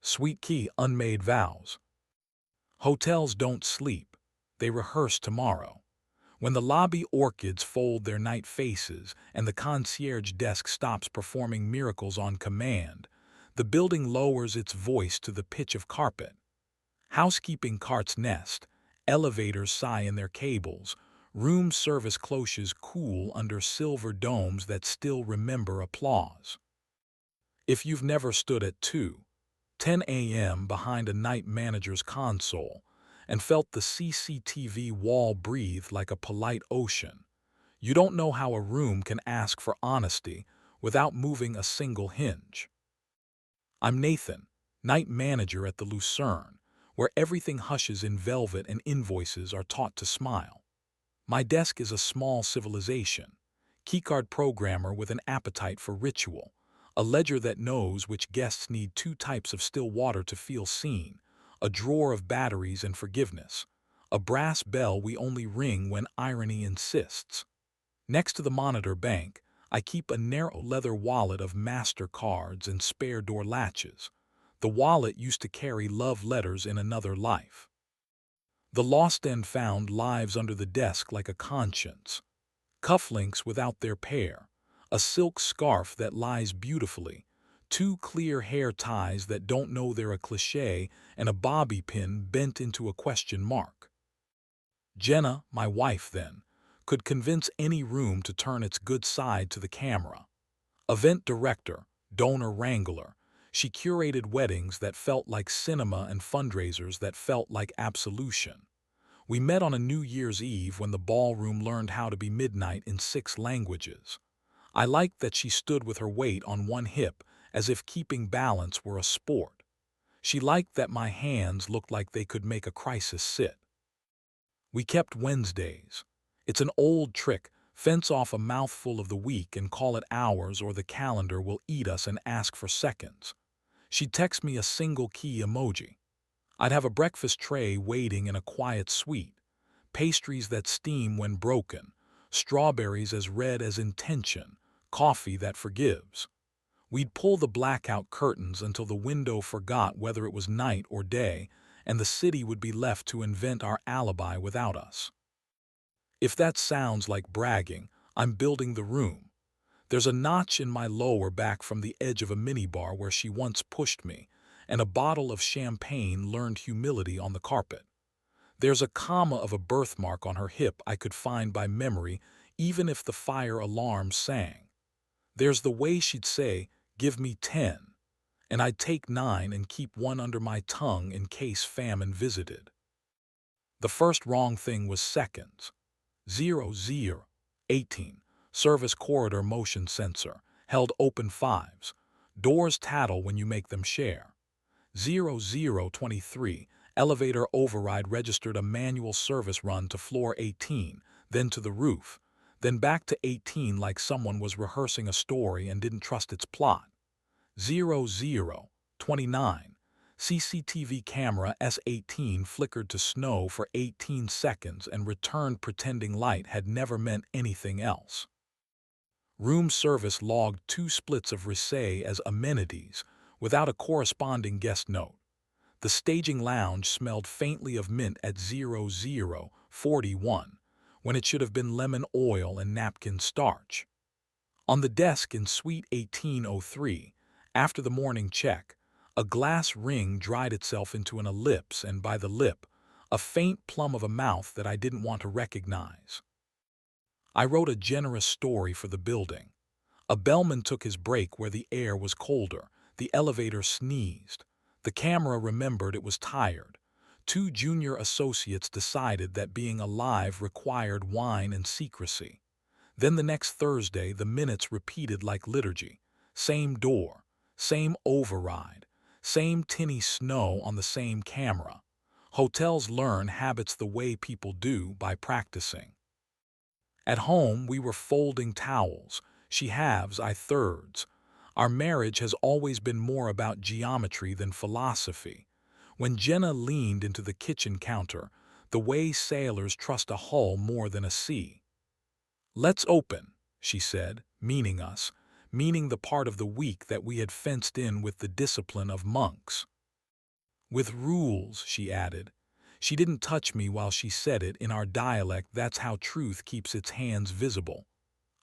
Sweet key, unmade vows. Hotels don't sleep. They rehearse tomorrow. When the lobby orchids fold their night faces and the concierge desk stops performing miracles on command, the building lowers its voice to the pitch of carpet. Housekeeping carts nest, elevators sigh in their cables, room service cloches cool under silver domes that still remember applause. If you've never stood at 2:10 a.m. behind a night manager's console and felt the CCTV wall breathe like a polite ocean, you don't know how a room can ask for honesty without moving a single hinge. I'm Nathan, night manager at the Lucerne, where everything hushes in velvet and invoices are taught to smile. My desk is a small civilization, keycard programmer with an appetite for ritual, a ledger that knows which guests need 2 types of still water to feel seen, a drawer of batteries and forgiveness, a brass bell we only ring when irony insists. Next to the monitor bank, I keep a narrow leather wallet of MasterCards and spare door latches. The wallet used to carry love letters in another life. The lost and found lives under the desk like a conscience. Cufflinks without their pair, a silk scarf that lies beautifully, 2 clear hair ties that don't know they're a cliché, and a bobby pin bent into a question mark. Jenna, my wife then, could convince any room to turn its good side to the camera. Event director, donor wrangler, she curated weddings that felt like cinema and fundraisers that felt like absolution. We met on a New Year's Eve when the ballroom learned how to be midnight in 6 languages. I liked that she stood with her weight on one hip as if keeping balance were a sport. She liked that my hands looked like they could make a crisis sit. We kept Wednesdays. It's an old trick. Fence off a mouthful of the week and call it hours or the calendar will eat us and ask for seconds. She'd text me a single key emoji. I'd have a breakfast tray waiting in a quiet suite, pastries that steam when broken, strawberries as red as intention, coffee that forgives. We'd pull the blackout curtains until the window forgot whether it was night or day, and the city would be left to invent our alibi without us. If that sounds like bragging, I'm building the room. There's a notch in my lower back from the edge of a minibar where she once pushed me, and a bottle of champagne learned humility on the carpet. There's a comma of a birthmark on her hip I could find by memory even if the fire alarm sang. There's the way she'd say, "Give me 10," and I'd take 9 and keep one under my tongue in case famine visited. The first wrong thing was seconds. 00:18. Service corridor motion sensor, held open 5s. Doors tattle when you make them share. 00:23. Elevator override registered a manual service run to floor 18, then to the roof, then back to 18 like someone was rehearsing a story and didn't trust its plot. 00:29. CCTV camera S18 flickered to snow for 18 seconds and returned pretending light had never meant anything else. Room service logged 2 splits of Risset as amenities without a corresponding guest note. The staging lounge smelled faintly of mint at 00:41, when it should have been lemon oil and napkin starch. On the desk in suite 1803, after the morning check, a glass ring dried itself into an ellipse, and by the lip, a faint plum of a mouth that I didn't want to recognize. I wrote a generous story for the building. A bellman took his break where the air was colder. The elevator sneezed. The camera remembered it was tired. 2 junior associates decided that being alive required wine and secrecy. Then the next Thursday, the minutes repeated like liturgy. Same door, same override, same tinny snow on the same camera. Hotels learn habits the way people do, by practicing. At home, we were folding towels, she halves, I thirds. Our marriage has always been more about geometry than philosophy. When Jenna leaned into the kitchen counter, the way sailors trust a hull more than a sea. "Let's open," she said, meaning us, meaning the part of the week that we had fenced in with the discipline of monks. With rules, she added. She didn't touch me while she said it. In our dialect, that's how truth keeps its hands visible.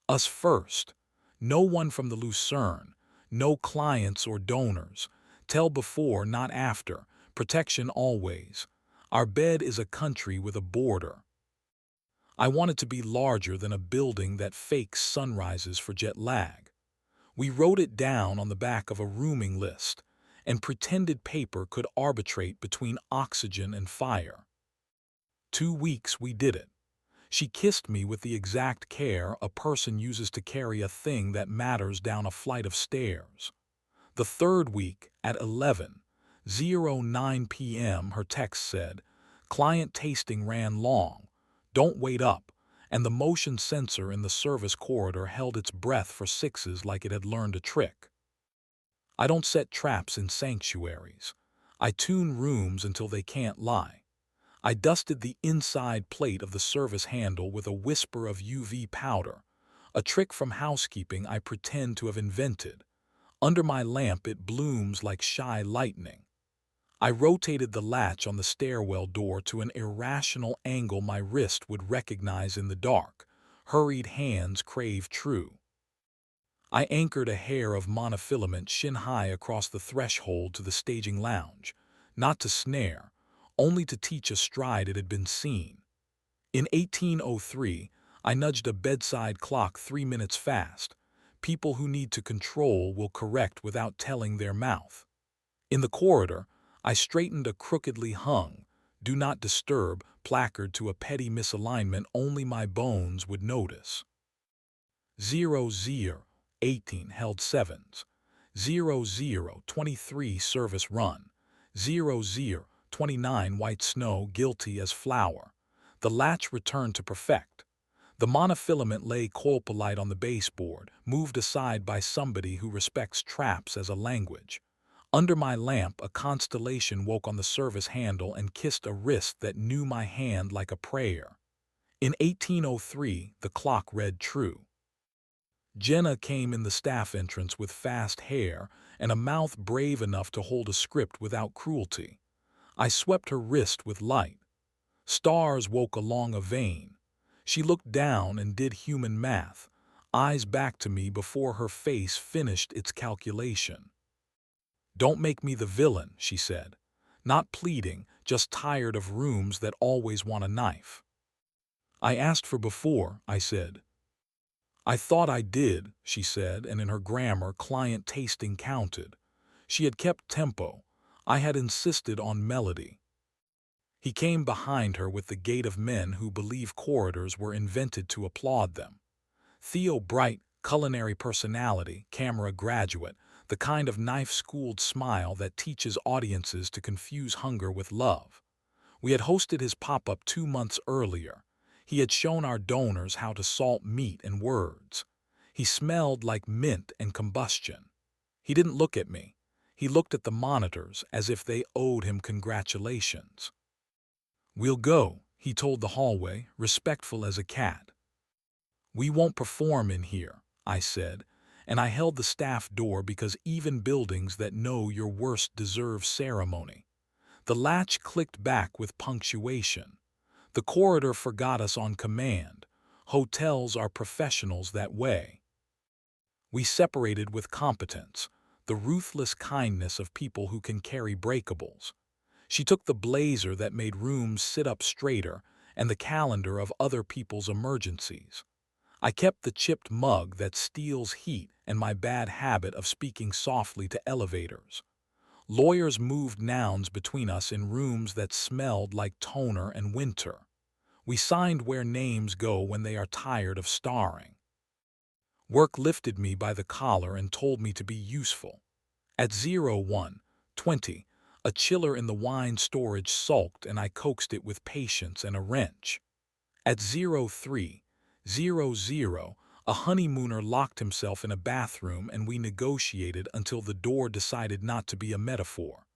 Us first. No one from the Lucerne. No clients or donors. Tell before, not after. Protection always. Our bed is a country with a border. I wanted to be larger than a building that fakes sunrises for jet lag. We wrote it down on the back of a rooming list, and pretended paper could arbitrate between oxygen and fire. 2 weeks we did it. She kissed me with the exact care a person uses to carry a thing that matters down a flight of stairs. The third week, at 11:09 p.m., her text said, "Client tasting ran long. Don't wait up," and the motion sensor in the service corridor held its breath for sixes like it had learned a trick. I don't set traps in sanctuaries. I tune rooms until they can't lie. I dusted the inside plate of the service handle with a whisper of UV powder, a trick from housekeeping I pretend to have invented. Under my lamp it blooms like shy lightning. I rotated the latch on the stairwell door to an irrational angle my wrist would recognize in the dark. Hurried hands crave true. I anchored a hair of monofilament shin-high across the threshold to the staging lounge, not to snare, only to teach a stride it had been seen. In 1803, I nudged a bedside clock 3 minutes fast. People who need to control will correct without telling their mouth. In the corridor, I straightened a crookedly hung, "Do not disturb" placard to a petty misalignment only my bones would notice. 00:18 held sevens. 00:23 service run. 00:29 white snow guilty as flour. The latch returned to perfect. The monofilament lay coilpolite on the baseboard, moved aside by somebody who respects traps as a language. Under my lamp, a constellation woke on the service handle and kissed a wrist that knew my hand like a prayer. In 1803, the clock read true. Jenna came in the staff entrance with fast hair and a mouth brave enough to hold a script without cruelty. I swept her wrist with light. Stars woke along a vein. She looked down and did human math, eyes back to me before her face finished its calculation. "Don't make me the villain," she said. Not pleading, just tired of rooms that always want a knife. "I asked for before," I said. "I thought I did," she said, and in her grammar client tasting counted. She had kept tempo. I had insisted on melody. He came behind her with the gait of men who believe corridors were invented to applaud them. Theo Bright, culinary personality, camera graduate, the kind of knife-schooled smile that teaches audiences to confuse hunger with love. We had hosted his pop-up 2 months earlier. He had shown our donors how to salt meat and words. He smelled like mint and combustion. He didn't look at me. He looked at the monitors as if they owed him congratulations. "We'll go," he told the hallway, respectful as a cat. "We won't perform in here," I said, and I held the staff door because even buildings that know your worst deserve ceremony. The latch clicked back with punctuation. The corridor forgot us on command. Hotels are professionals that way. We separated with competence, the ruthless kindness of people who can carry breakables. She took the blazer that made rooms sit up straighter and the calendar of other people's emergencies. I kept the chipped mug that steals heat and my bad habit of speaking softly to elevators. Lawyers moved nouns between us in rooms that smelled like toner and winter. We signed where names go when they are tired of starring. Work lifted me by the collar and told me to be useful. At 01:20, a chiller in the wine storage sulked and I coaxed it with patience and a wrench. At 03:00, a honeymooner locked himself in a bathroom and we negotiated until the door decided not to be a metaphor.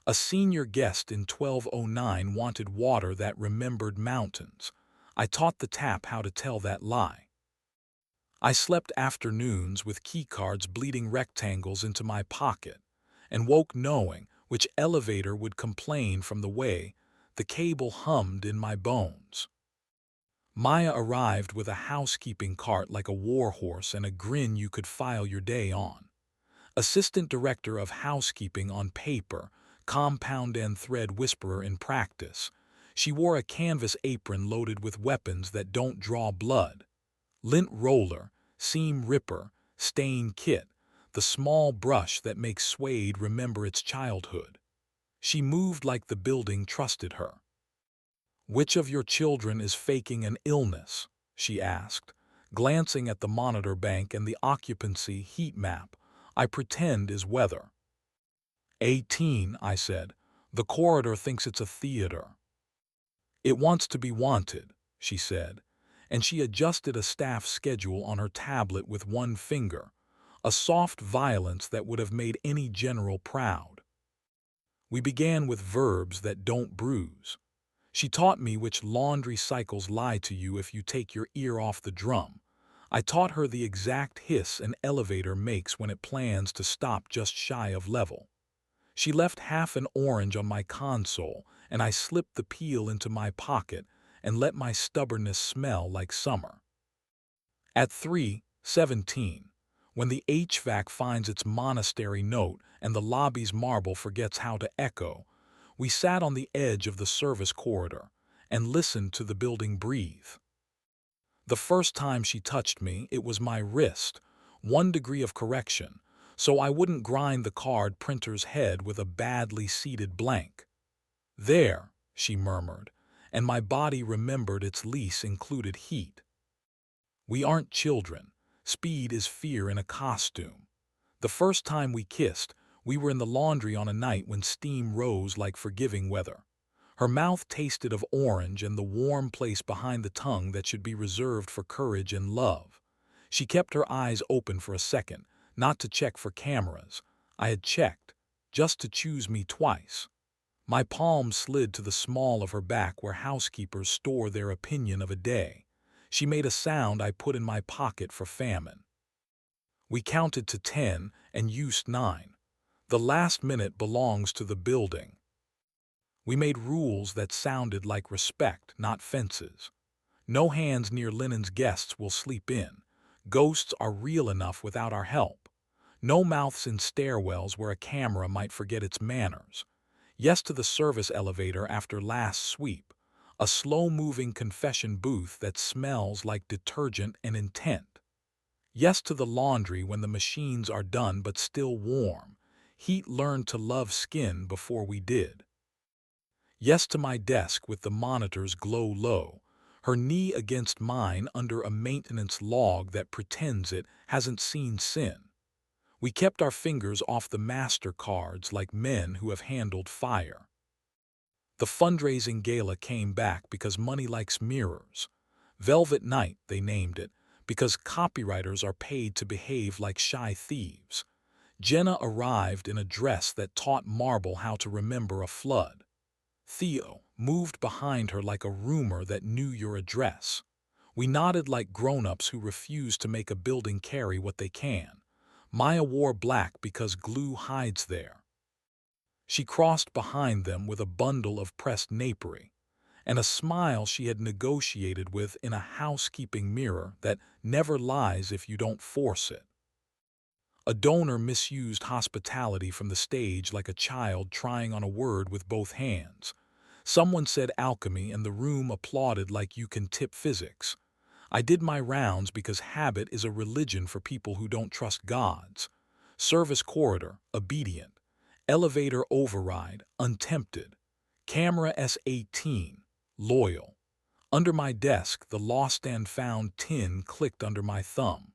A senior guest in 1209 wanted water that remembered mountains. I taught the tap how to tell that lie. I slept afternoons with keycards bleeding rectangles into my pocket, and woke knowing Which elevator would complain from the way the cable hummed in my bones? Maya arrived with a housekeeping cart like a warhorse and a grin you could file your day on. Assistant Director of Housekeeping on paper, compound and thread whisperer in practice. She wore a canvas apron loaded with weapons that don't draw blood. Lint roller, seam ripper, stain kit, the small brush that makes suede remember its childhood. She moved like the building trusted her. "Which of your children is faking an illness?" she asked, glancing at the monitor bank and the occupancy heat map I pretend is weather. 18, I said. The corridor thinks it's a theater. It wants to be wanted, she said, and she adjusted a staff schedule on her tablet with one finger, a soft violence that would have made any general proud. We began with verbs that don't bruise. She taught me which laundry cycles lie to you if you take your ear off the drum. I taught her the exact hiss an elevator makes when it plans to stop just shy of level. She left half an orange on my console, and I slipped the peel into my pocket and let my stubbornness smell like summer. At 3:17, when the HVAC finds its monastery note and the lobby's marble forgets how to echo, we sat on the edge of the service corridor and listened to the building breathe. The first time she touched me, it was my wrist, 1 degree of correction, so I wouldn't grind the card printer's head with a badly seated blank. "There," she murmured, and my body remembered its lease included heat. We aren't children. Speed is fear in a costume. The first time we kissed, we were in the laundry on a night when steam rose like forgiving weather. Her mouth tasted of orange and the warm place behind the tongue that should be reserved for courage and love. She kept her eyes open for a second, not to check for cameras. I had checked, just to choose me twice. My palm slid to the small of her back where housekeepers store their opinion of a day. She made a sound I put in my pocket for famine. We counted to 10 and used 9. The last minute belongs to the building. We made rules that sounded like respect, not fences. No hands near Lennon's guests will sleep in. Ghosts are real enough without our help. No mouths in stairwells where a camera might forget its manners. Yes to the service elevator after last sweep. A slow-moving confession booth that smells like detergent and intent. Yes to the laundry when the machines are done but still warm. Heat learned to love skin before we did. Yes to my desk with the monitors glow low, her knee against mine under a maintenance log that pretends it hasn't seen sin. We kept our fingers off the master cards like men who have handled fire. The fundraising gala came back because money likes mirrors. Velvet Night, they named it, because copywriters are paid to behave like shy thieves. Jenna arrived in a dress that taught marble how to remember a flood. Theo moved behind her like a rumor that knew your address. We nodded like grown-ups who refuse to make a building carry what they can. Maya wore black because glue hides there. She crossed behind them with a bundle of pressed napery and a smile she had negotiated with in a housekeeping mirror that never lies if you don't force it. A donor misused hospitality from the stage like a child trying on a word with both hands. Someone said alchemy and the room applauded like you can tip physics. I did my rounds because habit is a religion for people who don't trust gods. Service corridor, obedient. Elevator override, untempted. Camera S18, loyal. Under my desk, the lost and found tin clicked under my thumb.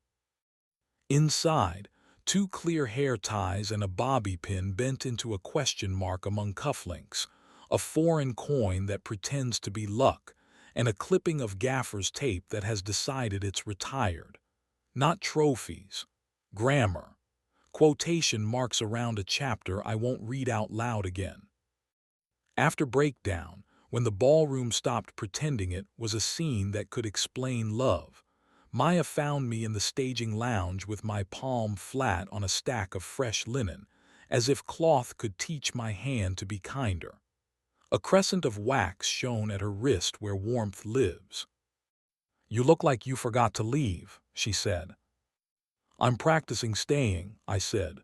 Inside, 2 clear hair ties and a bobby pin bent into a question mark among cufflinks, a foreign coin that pretends to be luck, and a clipping of gaffer's tape that has decided it's retired. Not trophies. Grammar. Quotation marks around a chapter I won't read out loud again. After breakdown, when the ballroom stopped pretending it was a scene that could explain love, Maya found me in the staging lounge with my palm flat on a stack of fresh linen as if cloth could teach my hand to be kinder. A crescent of wax shone at her wrist where warmth lives. "You look like you forgot to leave," she said. "I'm practicing staying," I said.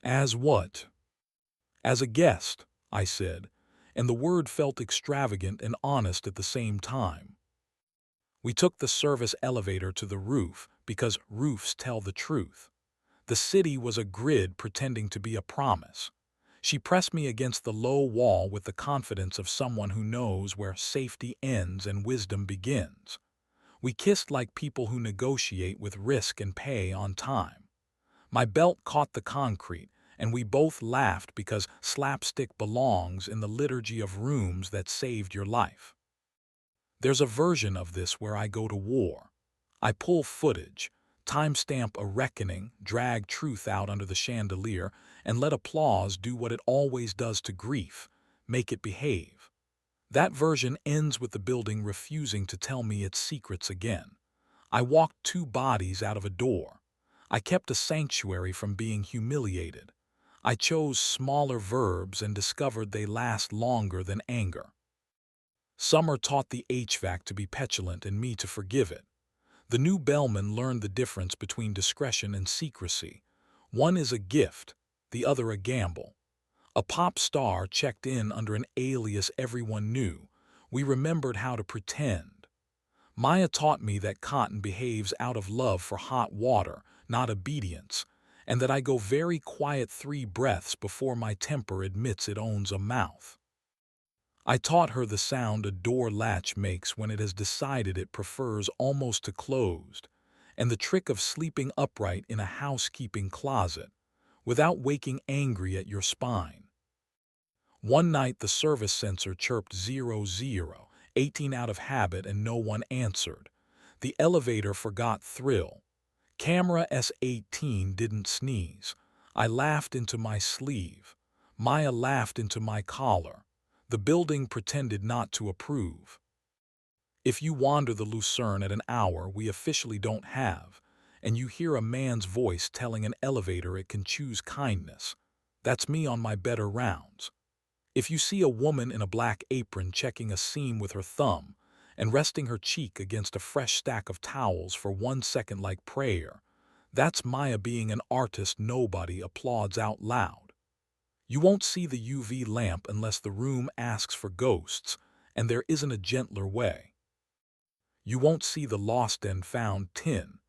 "As what?" "As a guest," I said, and the word felt extravagant and honest at the same time. We took the service elevator to the roof because roofs tell the truth. The city was a grid pretending to be a promise. She pressed me against the low wall with the confidence of someone who knows where safety ends and wisdom begins. We kissed like people who negotiate with risk and pay on time. My belt caught the concrete, and we both laughed because slapstick belongs in the liturgy of rooms that saved your life. There's a version of this where I go to war. I pull footage, timestamp a reckoning, drag truth out under the chandelier, and let applause do what it always does to grief, make it behave. That version ends with the building refusing to tell me its secrets again. I walked 2 bodies out of a door. I kept a sanctuary from being humiliated. I chose smaller verbs and discovered they last longer than anger. Summer taught the HVAC to be petulant and me to forgive it. The new bellman learned the difference between discretion and secrecy. One is a gift, the other a gamble. A pop star checked in under an alias everyone knew. We remembered how to pretend. Maya taught me that cotton behaves out of love for hot water, not obedience, and that I go very quiet 3 breaths before my temper admits it owns a mouth. I taught her the sound a door latch makes when it has decided it prefers almost to closed, and the trick of sleeping upright in a housekeeping closet, without waking angry at your spine. One night the service sensor chirped 00, 18 out of habit, and no one answered. The elevator forgot thrill. Camera S18 didn't sneeze. I laughed into my sleeve. Maya laughed into my collar. The building pretended not to approve. If you wander the Lucerne at an hour we officially don't have, and you hear a man's voice telling an elevator it can choose kindness, that's me on my better rounds. If you see a woman in a black apron checking a seam with her thumb and resting her cheek against a fresh stack of towels for 1 second like prayer, that's Maya being an artist nobody applauds out loud. You won't see the UV lamp unless the room asks for ghosts, and there isn't a gentler way. You won't see the lost and found tin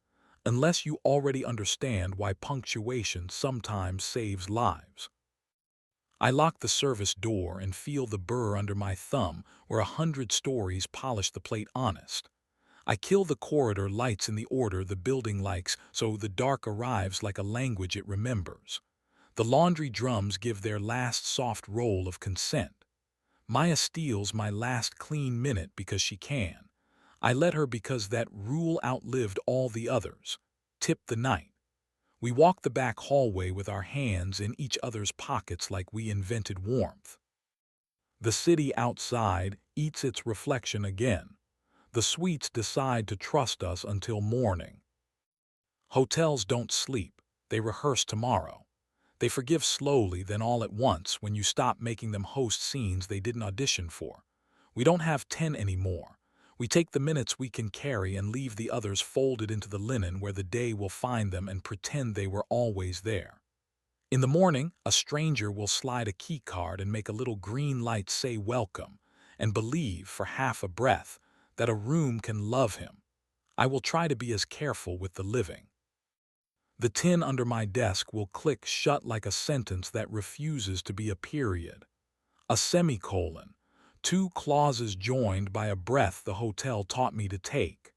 unless you already understand why punctuation sometimes saves lives. I lock the service door and feel the burr under my thumb where 100 stories polish the plate honest. I kill the corridor lights in the order the building likes so the dark arrives like a language it remembers. The laundry drums give their last soft roll of consent. Maya steals my last clean minute because she can. I let her because that rule outlived all the others. Tip the night. We walk the back hallway with our hands in each other's pockets like we invented warmth. The city outside eats its reflection again. The suites decide to trust us until morning. Hotels don't sleep. They rehearse tomorrow. They forgive slowly, then all at once when you stop making them host scenes they didn't audition for. We don't have 10 anymore. We take the minutes we can carry and leave the others folded into the linen where the day will find them and pretend they were always there. In the morning, a stranger will slide a key card and make a little green light say welcome, and believe for half a breath that a room can love him. I will try to be as careful with the living. The tin under my desk will click shut like a sentence that refuses to be a period. A semicolon, 2 clauses joined by a breath the hotel taught me to take.